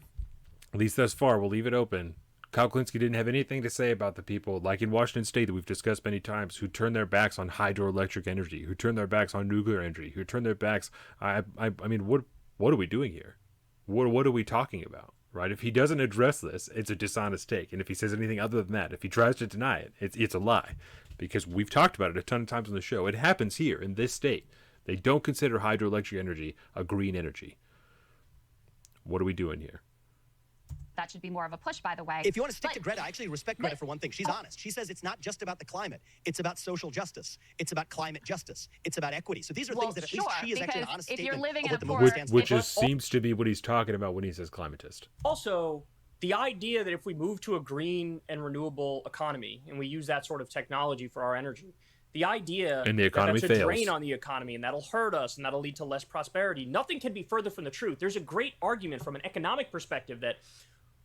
at least thus far, we'll leave it open, Kyle Kulinski didn't have anything to say about the people, like in Washington State that we've discussed many times, who turn their backs on hydroelectric energy, who turn their backs on nuclear energy, who turn their backs... I mean, what are we doing here? What are we talking about, right? If he doesn't address this, it's a dishonest take. And if he says anything other than that, if he tries to deny it, it's a lie. Because we've talked about it a ton of times on the show. It happens here in this state. They don't consider hydroelectric energy a green energy. What are we doing here? That should be more of a push, by the way. If you want to stick to Greta, I actually respect Greta for one thing. She's honest. She says it's not just about the climate. It's about social justice. It's about climate justice. It's about equity. So these are things that at least she is actually an honest if you're statement living of in what the a movement poor- stands Which for. seems to be what he's talking about when he says climatist. Also, the idea that if we move to a green and renewable economy and we use that sort of technology for our energy, the idea And the economy that that's a fails. drain on the economy and that'll hurt us and that'll lead to less prosperity, nothing can be further from the truth. There's a great argument from an economic perspective that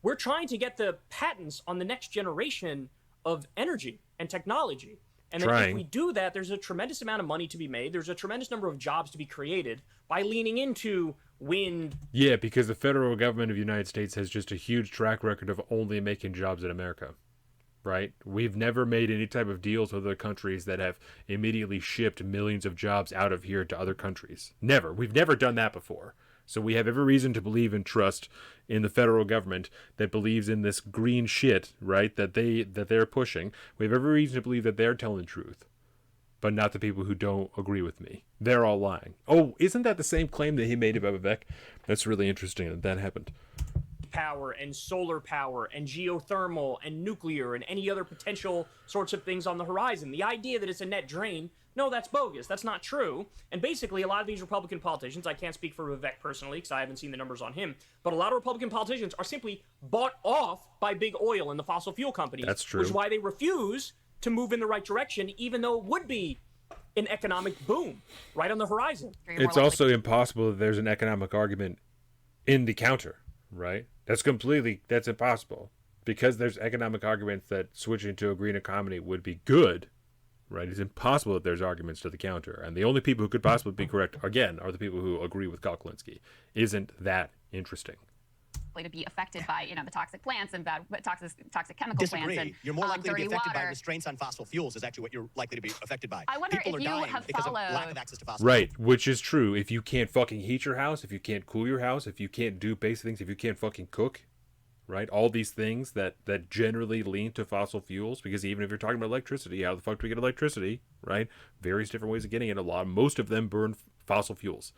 we're trying to get the patents on the next generation of energy and technology. And that if we do that, there's a tremendous amount of money to be made. There's a tremendous number of jobs to be created by leaning into wind. Yeah, because the federal government of the United States has just a huge track record of only making jobs in America, right? We've never made any type of deals with other countries that have immediately shipped millions of jobs out of here to other countries. Never. We've never done that before. So we have every reason to believe and trust in the federal government that believes in this green shit, right, that they're pushing. We have every reason to believe that they're telling the truth, but not the people who don't agree with me. They're all lying. Oh, isn't that the same claim that he made about Vivek? That's really interesting that happened. Power and solar power and geothermal and nuclear and any other potential sorts of things on the horizon. The idea that it's a net drain, no, that's bogus. That's not true. And basically, a lot of these Republican politicians, I can't speak for Vivek personally because I haven't seen the numbers on him, but a lot of Republican politicians are simply bought off by big oil and the fossil fuel companies. That's true. Which is why they refuse to move in the right direction, even though it would be an economic boom right on the horizon. It's also impossible that there's an economic argument in the counter, right? That's impossible. Because there's economic arguments that switching to a green economy would be good, right? It's impossible that there's arguments to the counter. And the only people who could possibly be correct, again, are the people who agree with Kyle Kulinski. Isn't that interesting? To be affected by, the toxic plants and bad toxic chemical plants and you're more likely to be dirty affected by water. restraints on fossil fuels is actually what you're likely to be affected by. I wonder People if are you dying have because followed- of lack of access to fossil Right, which is true. If you can't fucking heat your house, if you can't cool your house, if you can't do basic things, if you can't fucking cook, right? All these things that generally lean to fossil fuels, because even if you're talking about electricity, how the fuck do we get electricity, right? Various different ways of getting it. Most of them burn fossil fuels.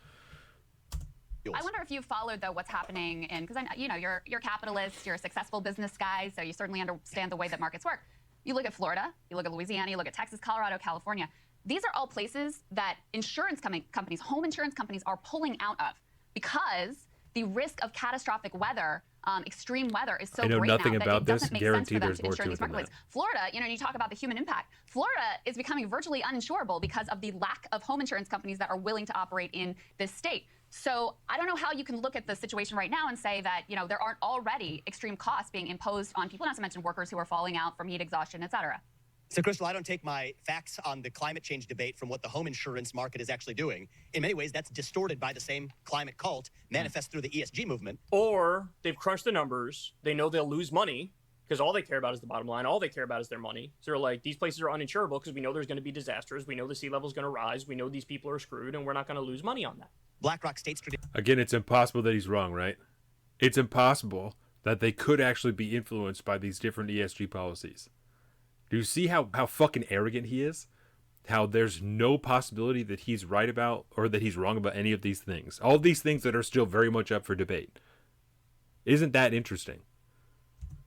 I wonder if you followed though what's happening in, because you're capitalists, you're a successful business guy, so you certainly understand the way that markets work. You look at Florida, you look at Louisiana, you look at Texas, Colorado, California. These are all places that insurance companies, home insurance companies, are pulling out of because the risk of catastrophic weather, extreme weather, is so I know great nothing now that about it doesn't this. make sense Guarantee for them there's to more insure to these it than marketplaces. that. Florida, you talk about the human impact. Florida is becoming virtually uninsurable because of the lack of home insurance companies that are willing to operate in this state. So I don't know how you can look at the situation right now and say that there aren't already extreme costs being imposed on people, not to mention workers who are falling out from heat exhaustion, et cetera. So, Crystal, I don't take my facts on the climate change debate from what the home insurance market is actually doing. In many ways, that's distorted by the same climate cult manifest through the ESG movement. Or they've crunched the numbers. They know they'll lose money because all they care about is the bottom line. All they care about is their money. So they're like, these places are uninsurable because we know there's going to be disasters. We know the sea level is going to rise. We know these people are screwed, and we're not going to lose money on that. BlackRock states Again, it's impossible that he's wrong, right? It's impossible that they could actually be influenced by these different ESG policies. Do you see how fucking arrogant he is? how there's no possibility that he's right about or that he's wrong about any of these things. All these things that are still very much up for debate. Isn't that interesting?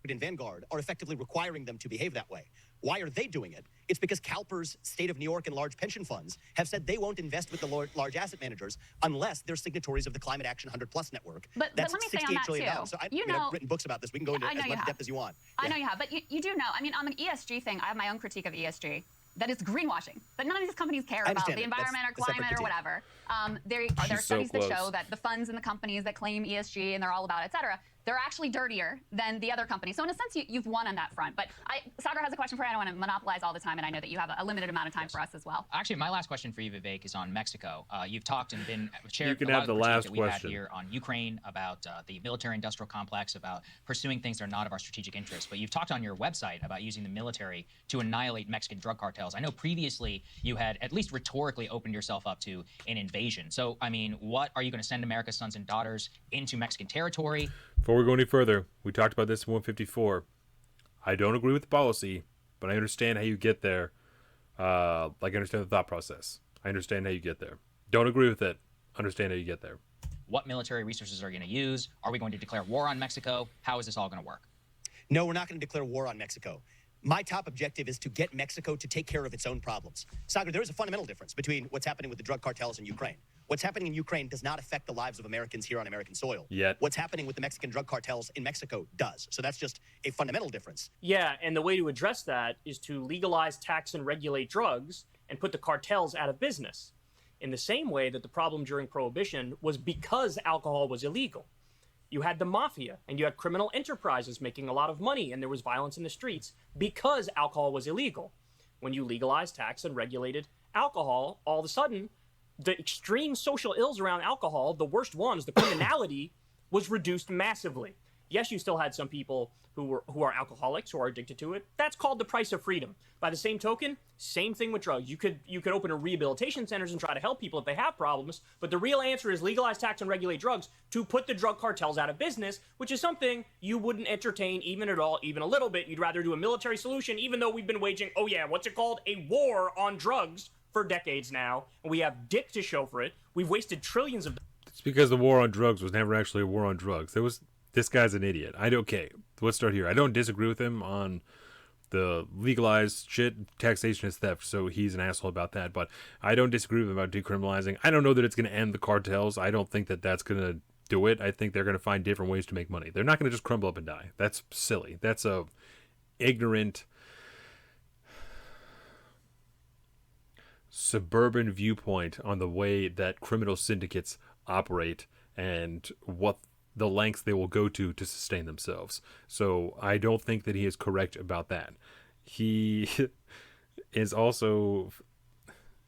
In Vanguard are effectively requiring them to behave that way. Why are they doing it? It's because CalPERS, State of New York, and large pension funds have said they won't invest with the large asset managers unless they're signatories of the Climate Action 100+ network. But That's let me say on that $68 trillion. too. So I've written books about this. We can go into as much depth as you want. I know you have, but you do know. I mean, on the ESG thing, I have my own critique of ESG. That is greenwashing. That none of these companies care about the environment or climate or whatever. There are studies that show that the funds and the companies that claim ESG and they're all about, et cetera, they're actually dirtier than the other companies. So in a sense, you've won on that front. But Sagar has a question for you. I don't want to monopolize all the time, and I know that you have a limited amount of time for us as well. Actually, my last question for you, Vivek, is on Mexico. You've talked and been shared you can a lot have the of the last that we've had question here on Ukraine, about the military-industrial complex, about pursuing things that are not of our strategic interest. But you've talked on your website about using the military to annihilate Mexican drug cartels. I know previously you had at least rhetorically opened yourself up to an invasion. So, I mean, what are you going to send America's sons and daughters into Mexican territory? Before we go any further, we talked about this in 154. I don't agree with the policy, but I understand how you get there. I understand the thought process. I understand how you get there. Don't agree with it. Understand how you get there. What military resources are you going to use? Are we going to declare war on Mexico? How is this all going to work? No, we're not going to declare war on Mexico. My top objective is to get Mexico to take care of its own problems. Sagar, there is a fundamental difference between what's happening with the drug cartels in Ukraine. What's happening in Ukraine does not affect the lives of Americans here on American soil. Yet. What's happening with the Mexican drug cartels in Mexico does. So that's just a fundamental difference. Yeah, and the way to address that is to legalize, tax, and regulate drugs and put the cartels out of business. In the same way that the problem during Prohibition was because alcohol was illegal. You had the mafia, and you had criminal enterprises making a lot of money, and there was violence in the streets because alcohol was illegal. When you legalized, taxed, and regulated alcohol, all of a sudden, the extreme social ills around alcohol, the worst ones, the criminality, was reduced massively. Yes, you still had some people who are alcoholics, who are addicted to it. That's called the price of freedom. By the same token, same thing with drugs. You could open a rehabilitation centers and try to help people if they have problems, but the real answer is legalize, tax, and regulate drugs to put the drug cartels out of business, which is something you wouldn't entertain even at all, even a little bit. You'd rather do a military solution, even though we've been waging, what's it called? A war on drugs for decades now, and we have dick to show for it. We've wasted trillions of... It's because the war on drugs was never actually a war on drugs. This guy's an idiot. Let's start here. I don't disagree with him on the legalized shit. Taxation is theft, so he's an asshole about that. But I don't disagree with him about decriminalizing. I don't know that it's going to end the cartels. I don't think that that's going to do it. I think they're going to find different ways to make money. They're not going to just crumble up and die. That's silly. That's a ignorant, suburban viewpoint on the way that criminal syndicates operate and what the lengths they will go to sustain themselves. So I don't think that he is correct about that. He is also...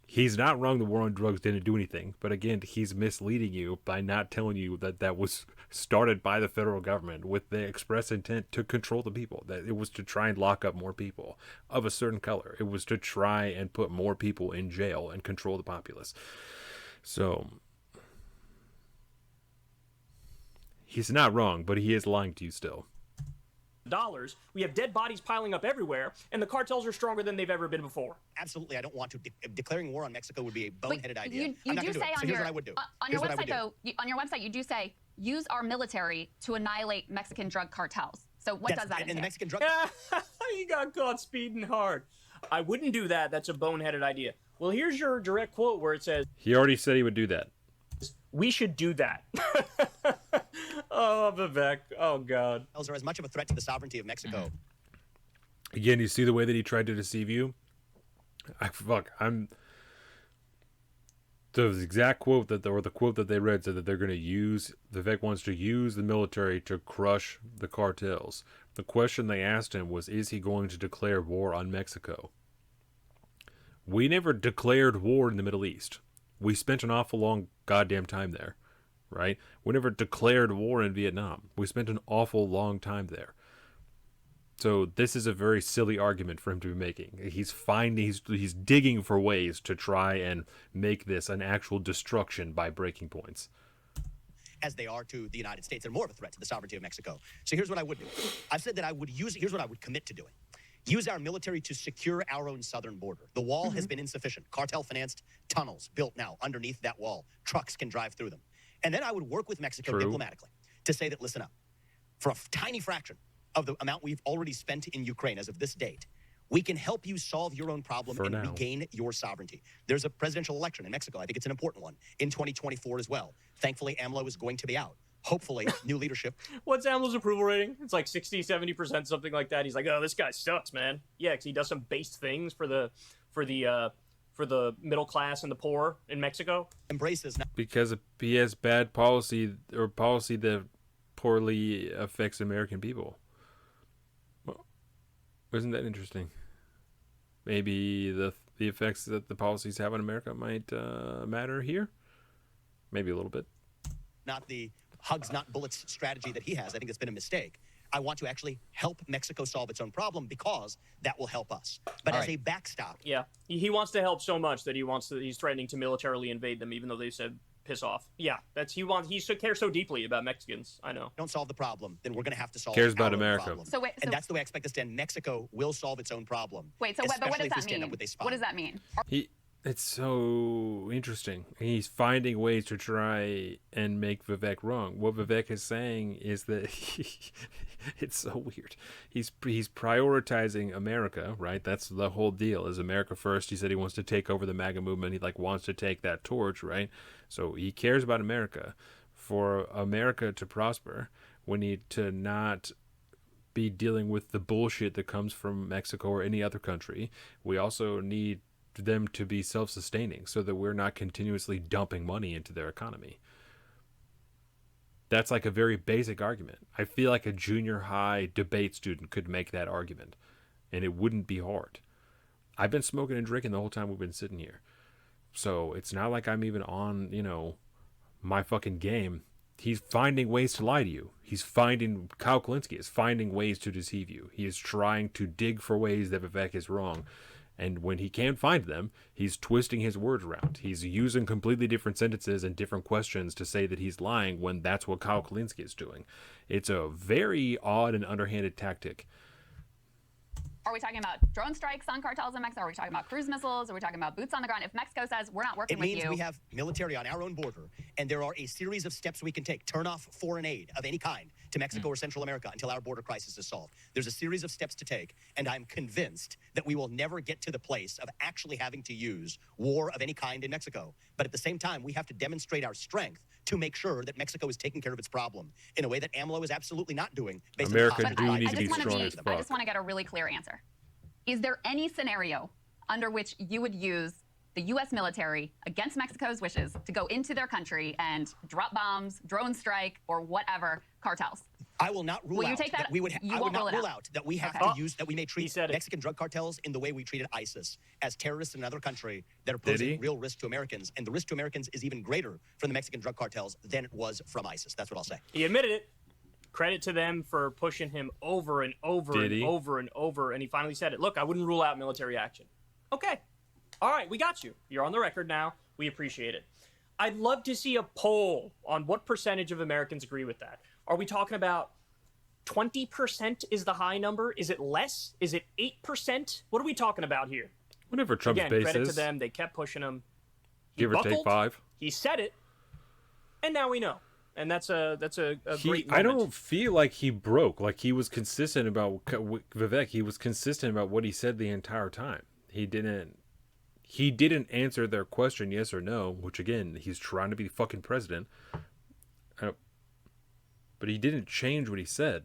He's not wrong. The war on drugs didn't do anything. But again, he's misleading you by not telling you that that was started by the federal government with the express intent to control the people. That it was to try and lock up more people of a certain color. It was to try and put more people in jail and control the populace. So he's not wrong, but he is lying to you still. dollars. We have dead bodies piling up everywhere, and the cartels are stronger than they've ever been before. Absolutely, I don't want to. Declaring war on Mexico would be a boneheaded idea. You do say so here's what I would do. On your website, though, on your website, you do say use our military to annihilate Mexican drug cartels. So what does that entail? And the Mexican drug... You got caught speeding hard. I wouldn't do that. That's a boneheaded idea. Well, here's your direct quote where it says... He already said he would do that. We should do that. Oh, Vivek. Oh, God. ...are as much of a threat to the sovereignty of Mexico. Again, you see the way that he tried to deceive you? The exact quote the quote that they read said that they're going to use... Vivek wants to use the military to crush the cartels. The question they asked him was, is he going to declare war on Mexico? We never declared war in the Middle East. We spent an awful long goddamn time there, right? We never declared war in Vietnam. We spent an awful long time there. So this is a very silly argument for him to be making. He's digging for ways to try and make this an actual destruction by breaking points. As they are to the United States. They're more of a threat to the sovereignty of Mexico. So here's what I would do. I've said that I would use... Here's what I would commit to doing. use our military to secure our own southern border. The wall has been insufficient. Cartel-financed tunnels built now underneath that wall. Trucks can drive through them. And then I would work with Mexico diplomatically to say that, listen up, for a tiny fraction of the amount we've already spent in Ukraine as of this date, we can help you solve your own problem and regain your sovereignty. There's a presidential election in Mexico. I think it's an important one in 2024 as well. Thankfully, AMLO is going to be out. Hopefully, new leadership. What's AMLO's approval rating? It's like 60, 70%, something like that. He's like, oh, this guy sucks, man. Yeah, because he does some based things for the middle class and the poor in Mexico. Embraces now. Because he has bad policy or policy that poorly affects American people. Well, isn't that interesting? Maybe the effects that the policies have on America might matter here. Maybe a little bit. Not the hugs, not bullets strategy that he has. I think it's been a mistake. I want to actually help Mexico solve its own problem because that will help us. But as a backstop. Yeah, he wants to help so much that he's threatening to militarily invade them, even though they said piss off. Yeah, he cares so deeply about Mexicans. I know. Don't solve the problem, then we're going to have to solve cares our about own America. problem. And that's the way I expect this to end. Mexico will solve its own problem. Wait, but what does that mean? What does that mean? It's so interesting. He's finding ways to try and make Vivek wrong. What Vivek is saying is that it's so weird. He's prioritizing America, right? That's the whole deal. Is America first? He said he wants to take over the MAGA movement. He wants to take that torch, right? So he cares about America. For America to prosper, we need to not be dealing with the bullshit that comes from Mexico or any other country. We also need them to be self-sustaining so that we're not continuously dumping money into their economy. That's like a very basic argument. I feel like a junior high debate student could make that argument, and it wouldn't be hard. I've been smoking and drinking the whole time we've been sitting here. So it's not like I'm even on, my fucking game. He's finding ways to lie to you. Kyle Kulinski is finding ways to deceive you. He is trying to dig for ways that Vivek is wrong. And when he can't find them, he's twisting his words around. He's using completely different sentences and different questions to say that he's lying when that's what Kyle Kulinski is doing. It's a very odd and underhanded tactic. Are we talking about drone strikes on cartels in Mexico? Are we talking about cruise missiles? Are we talking about boots on the ground? If Mexico says we're not working with you... It means we have military on our own border, and there are a series of steps we can take. Turn off foreign aid of any kind to Mexico or Central America until our border crisis is solved. There's a series of steps to take, and I'm convinced that we will never get to the place of actually having to use war of any kind in Mexico. But at the same time, we have to demonstrate our strength to make sure that Mexico is taking care of its problem in a way that AMLO is absolutely not doing. America do need to be strong as fuck. I just want to get a really clear answer. Is there any scenario under which you would use the U.S. military against Mexico's wishes to go into their country and drop bombs, drone strike, or whatever cartels? I will not rule out that we would. I would not rule out that we have to use that we may treat Mexican drug cartels in the way we treated ISIS as terrorists in another country that are posing real risk to Americans, and the risk to Americans is even greater from the Mexican drug cartels than it was from ISIS. That's what I'll say. He admitted it. Credit to them for pushing him over and over and over and over, and he finally said it. Look, I wouldn't rule out military action. Okay. All right, we got you. You're on the record now. We appreciate it. I'd love to see a poll on what percentage of Americans agree with that. Are we talking about 20% is the high number? Is it less? Is it 8%? What are we talking about here? Whatever Trump's base credit is. to them. They kept pushing him. Give or take 5. He said it, and now we know. And that's a great moment. I don't feel like he broke. Like he was consistent about Vivek. He was consistent about what he said the entire time. He didn't answer their question yes or no, which again, he's trying to be the fucking president. But he didn't change what he said.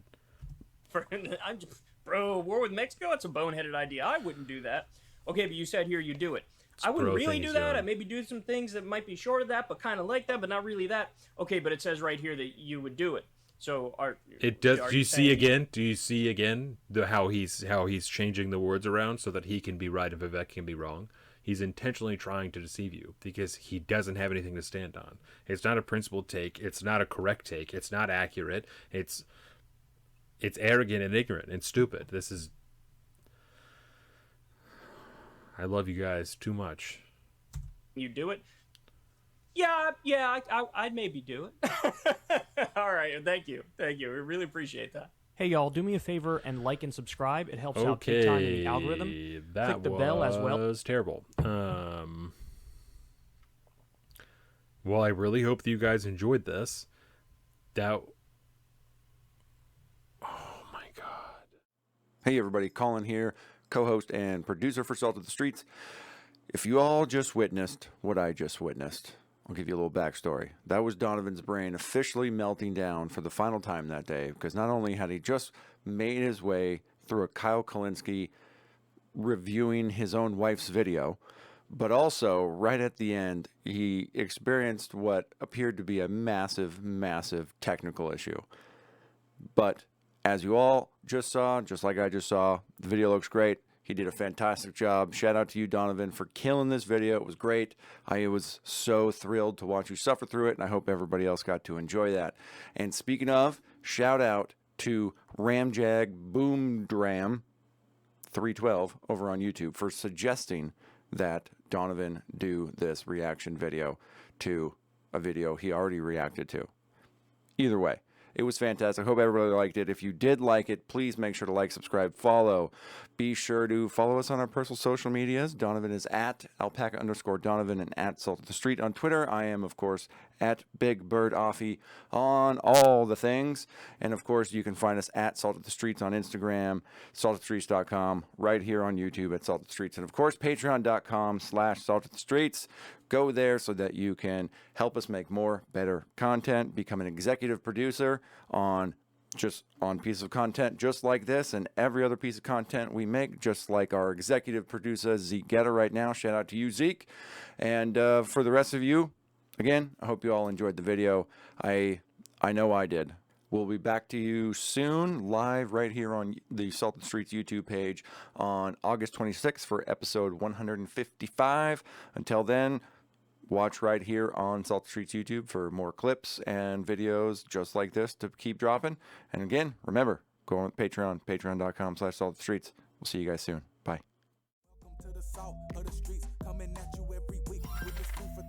Bro, war with Mexico? That's a boneheaded idea. I wouldn't do that. Okay, but you said here you do it. I wouldn't really do that. I'd maybe do some things that might be short of that, but kind of like that, but not really that. Okay, but it says right here that you would do it. So do you see again? Do you see again how he's changing the words around so that he can be right and Vivek can be wrong? He's intentionally trying to deceive you because he doesn't have anything to stand on. It's not a principled take. It's not a correct take. It's not accurate. It's arrogant and ignorant and stupid. I love you guys too much. You do it? Yeah, I'd maybe do it. All right, thank you. We really appreciate that. Hey, y'all, do me a favor and like and subscribe. It helps out big time in the algorithm. That Click the bell as well. was terrible. Well, I really hope that you guys enjoyed this. Oh my God. Hey everybody, Colin here, co-host and producer for Salt of the Streets. If you all just witnessed what I just witnessed, I'll give you a little backstory. That was Donovan's brain officially melting down for the final time that day, because not only had he just made his way through a Kyle Kulinski reviewing his own wife's video, but also right at the end, he experienced what appeared to be a massive, massive technical issue. But as you all just saw, just like I just saw, the video looks great. He did a fantastic job. Shout out to you, Donavan, for killing this video. It was great. I was so thrilled to watch you suffer through it, and I hope everybody else got to enjoy that. And speaking of, shout out to Ramjag Boomdram 312 over on YouTube for suggesting that Donavan do this reaction video to a video he already reacted to. Either way, it was fantastic. I hope everybody liked it. If you did like it, please make sure to like, subscribe, follow. Be sure to follow us on our personal social medias. Donavan is at alpaca_Donavan and at Salt of the Street on Twitter. I am, of course, at Big Bird Offie on all the things. And, of course, you can find us at Salt of the Streets on Instagram, saltofthestreets.com, right here on YouTube at Salt of the Streets. And, of course, patreon.com/saltofthestreets. Go there so that you can help us make more, better content, become an executive producer on pieces of content just like this and every other piece of content we make, just like our executive producer Zeke right now. Shout out to you, Zeke. And for the rest of you, again, I hope you all enjoyed the video. I know I did. We'll be back to you soon, live right here on the Salt of the Streets YouTube page on August 26th for episode 155. Until then, watch right here on Salt of the Streets YouTube for more clips and videos just like this to keep dropping. And again, remember, go on with Patreon, patreon.com/saltofthestreets. We'll see you guys soon. Bye. Welcome to the Salt of the Streets, coming at you every week with this food for